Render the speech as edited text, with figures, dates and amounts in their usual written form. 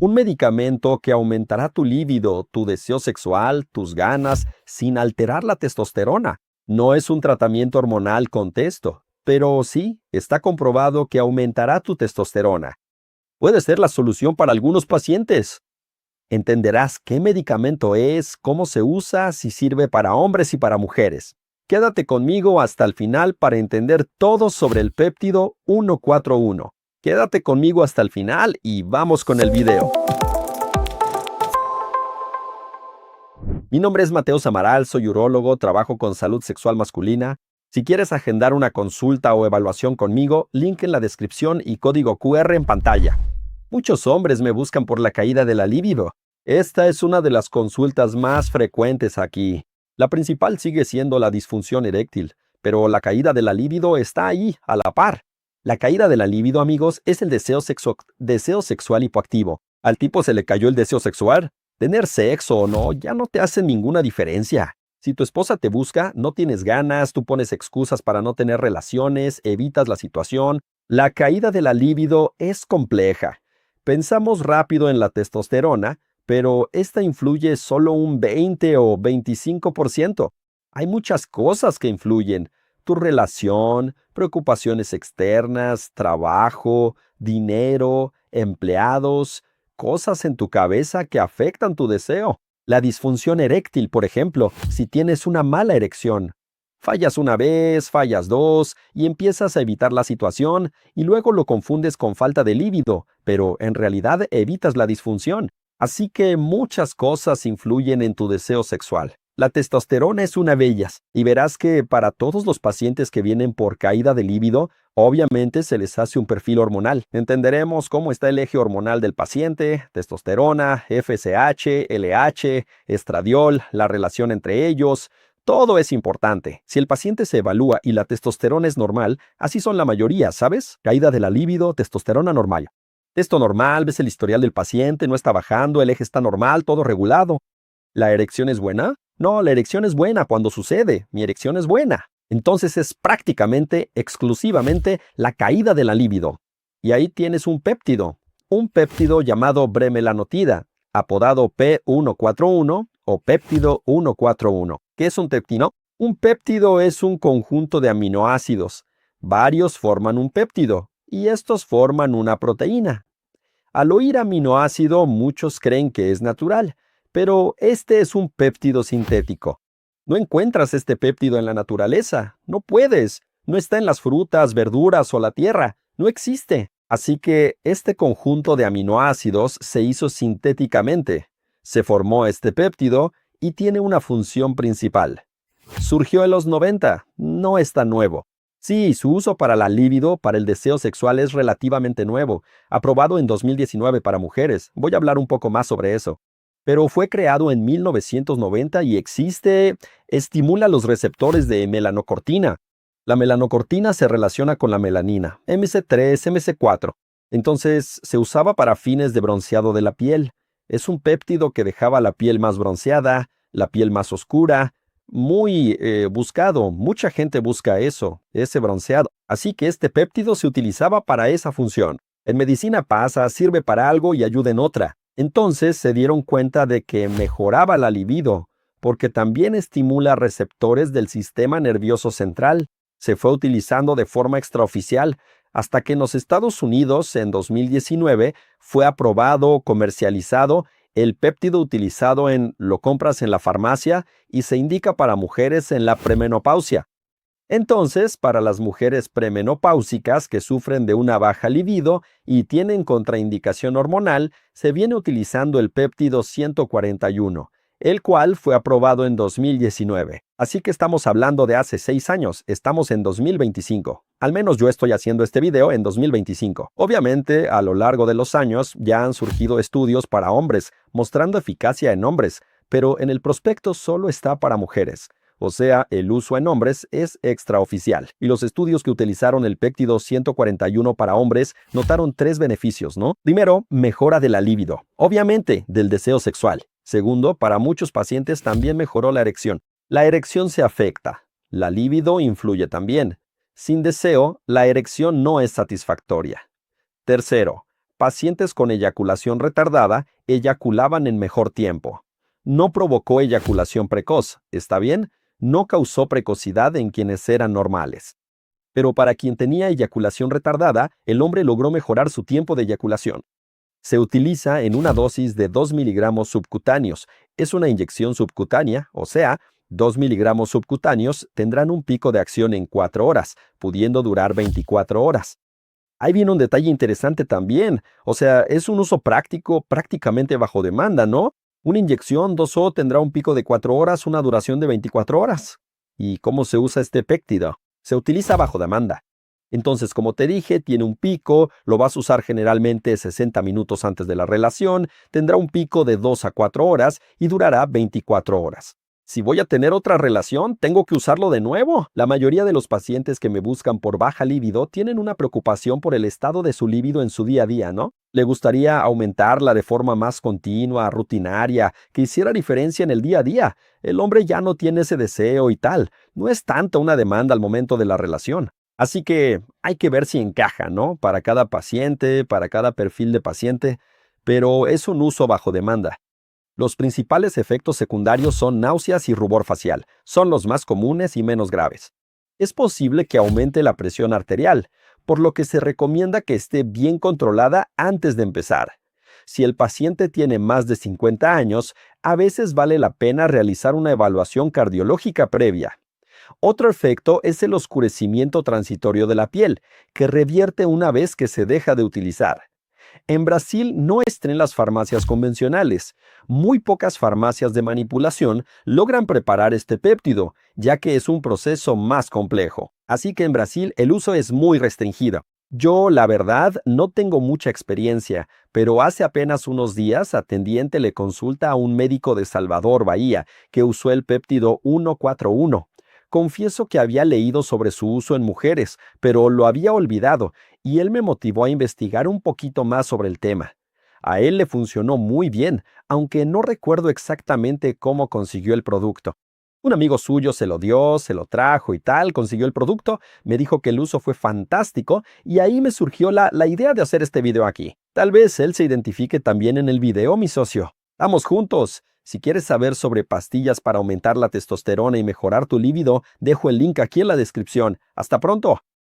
Un medicamento que aumentará tu líbido, tu deseo sexual, tus ganas, sin alterar la testosterona. No es un tratamiento hormonal con testo, pero sí, está comprobado que aumentará tu testosterona. Puede ser la solución para algunos pacientes. Entenderás qué medicamento es, cómo se usa, si sirve para hombres y para mujeres. Quédate conmigo hasta el final para entender todo sobre el péptido 141. Quédate conmigo hasta el final y vamos con el video. Mi nombre es Mateo Samaral, soy urólogo, trabajo con salud sexual masculina. Si quieres agendar una consulta o evaluación conmigo, link en la descripción y código QR en pantalla. Muchos hombres me buscan por la caída de la libido. Esta es una de las consultas más frecuentes aquí. La principal sigue siendo la disfunción eréctil, pero la caída de la libido está ahí, a la par. La caída de la libido, amigos, es el deseo sexual hipoactivo. ¿Al tipo se le cayó el deseo sexual? Tener sexo o no ya no te hace ninguna diferencia. Si tu esposa te busca, no tienes ganas, tú pones excusas para no tener relaciones, evitas la situación. La caída de la libido es compleja. Pensamos rápido en la testosterona, pero esta influye solo un 20 o 25%. Hay muchas cosas que influyen. Tu relación, preocupaciones externas, trabajo, dinero, empleados, cosas en tu cabeza que afectan tu deseo. La disfunción eréctil, por ejemplo, si tienes una mala erección. Fallas una vez, fallas dos, y empiezas a evitar la situación, y luego lo confundes con falta de líbido, pero en realidad evitas la disfunción. Así que muchas cosas influyen en tu deseo sexual. La testosterona es una de ellas, y verás que para todos los pacientes que vienen por caída de líbido, obviamente se les hace un perfil hormonal. Entenderemos cómo está el eje hormonal del paciente, testosterona, FSH, LH, estradiol, la relación entre ellos. Todo es importante. Si el paciente se evalúa y la testosterona es normal, así son la mayoría, ¿sabes? Caída de la libido, testosterona normal. Testo normal, ves el historial del paciente, no está bajando, el eje está normal, todo regulado. ¿La erección es buena? No, la erección es buena cuando sucede. Mi erección es buena. Entonces es prácticamente, exclusivamente, la caída de la libido. Y ahí tienes un péptido llamado bremelanotida, apodado P141 o péptido 141. ¿Qué es un péptido? Un péptido es un conjunto de aminoácidos. Varios forman un péptido, y estos forman una proteína. Al oír aminoácido, muchos creen que es natural, pero este es un péptido sintético. No encuentras este péptido en la naturaleza, no puedes, no está en las frutas, verduras o la tierra, no existe. Así que este conjunto de aminoácidos se hizo sintéticamente. Se formó este péptido y tiene una función principal. Surgió en los 90, no es tan nuevo. Sí, su uso para la libido, para el deseo sexual es relativamente nuevo, aprobado en 2019 para mujeres. Voy a hablar un poco más sobre eso. Pero fue creado en 1990 y estimula los receptores de melanocortina. La melanocortina se relaciona con la melanina, MC3, MC4. Entonces, se usaba para fines de bronceado de la piel. Es un péptido que dejaba la piel más bronceada, la piel más oscura, muy buscado. Mucha gente busca eso, ese bronceado. Así que este péptido se utilizaba para esa función. En medicina pasa, sirve para algo y ayuda en otra. Entonces se dieron cuenta de que mejoraba la libido, porque también estimula receptores del sistema nervioso central. Se fue utilizando de forma extraoficial, hasta que en los Estados Unidos, en 2019, fue aprobado, comercializado. El péptido utilizado lo compras en la farmacia y se indica para mujeres en la premenopausia. Entonces, para las mujeres premenopáusicas que sufren de una baja libido y tienen contraindicación hormonal, se viene utilizando el péptido 141, el cual fue aprobado en 2019. Así que estamos hablando de hace 6 años, estamos en 2025. Al menos yo estoy haciendo este video en 2025. Obviamente, a lo largo de los años ya han surgido estudios para hombres, mostrando eficacia en hombres, pero en el prospecto solo está para mujeres. O sea, el uso en hombres es extraoficial. Y los estudios que utilizaron el péptido 141 para hombres notaron 3 beneficios, ¿no? Primero, mejora de la libido. Obviamente, del deseo sexual. Segundo, para muchos pacientes también mejoró la erección. La erección se afecta. La libido influye también. Sin deseo, la erección no es satisfactoria. Tercero, Pacientes con eyaculación retardada eyaculaban en mejor tiempo. No provocó eyaculación precoz, ¿está bien? No causó precocidad en quienes eran normales. Pero para quien tenía eyaculación retardada, el hombre logró mejorar su tiempo de eyaculación. Se utiliza en una dosis de 2 miligramos subcutáneos. Es una inyección subcutánea, o sea, 2 miligramos subcutáneos tendrán un pico de acción en 4 horas, pudiendo durar 24 horas. Ahí viene un detalle interesante también. O sea, es un uso práctico, prácticamente bajo demanda, ¿no? Una inyección 2O tendrá un pico de 4 horas, una duración de 24 horas. ¿Y cómo se usa este péptido? Se utiliza bajo demanda. Entonces, como te dije, tiene un pico, lo vas a usar generalmente 60 minutos antes de la relación, tendrá un pico de 2 a 4 horas y durará 24 horas. Si voy a tener otra relación, tengo que usarlo de nuevo. La mayoría de los pacientes que me buscan por baja libido tienen una preocupación por el estado de su libido en su día a día, ¿no? Le gustaría aumentarla de forma más continua, rutinaria, que hiciera diferencia en el día a día. El hombre ya no tiene ese deseo y tal. No es tanta una demanda al momento de la relación. Así que hay que ver si encaja, ¿no? Para cada paciente, para cada perfil de paciente, pero es un uso bajo demanda. Los principales efectos secundarios son náuseas y rubor facial. Son los más comunes y menos graves. Es posible que aumente la presión arterial, por lo que se recomienda que esté bien controlada antes de empezar. Si el paciente tiene más de 50 años, a veces vale la pena realizar una evaluación cardiológica previa. Otro efecto es el oscurecimiento transitorio de la piel, que revierte una vez que se deja de utilizar. En Brasil no están en las farmacias convencionales. Muy pocas farmacias de manipulación logran preparar este péptido, ya que es un proceso más complejo. Así que en Brasil el uso es muy restringido. Yo, la verdad, no tengo mucha experiencia, pero hace apenas unos días atendí en teleconsulta a un médico de Salvador, Bahía, que usó el péptido 141. Confieso que había leído sobre su uso en mujeres, pero lo había olvidado, y él me motivó a investigar un poquito más sobre el tema. A él le funcionó muy bien, aunque no recuerdo exactamente cómo consiguió el producto. Un amigo suyo se lo dio, se lo trajo y tal, consiguió el producto, me dijo que el uso fue fantástico y ahí me surgió la idea de hacer este video aquí. Tal vez él se identifique también en el video, mi socio. ¡Vamos juntos! Si quieres saber sobre pastillas para aumentar la testosterona y mejorar tu líbido, dejo el link aquí en la descripción. ¡Hasta pronto!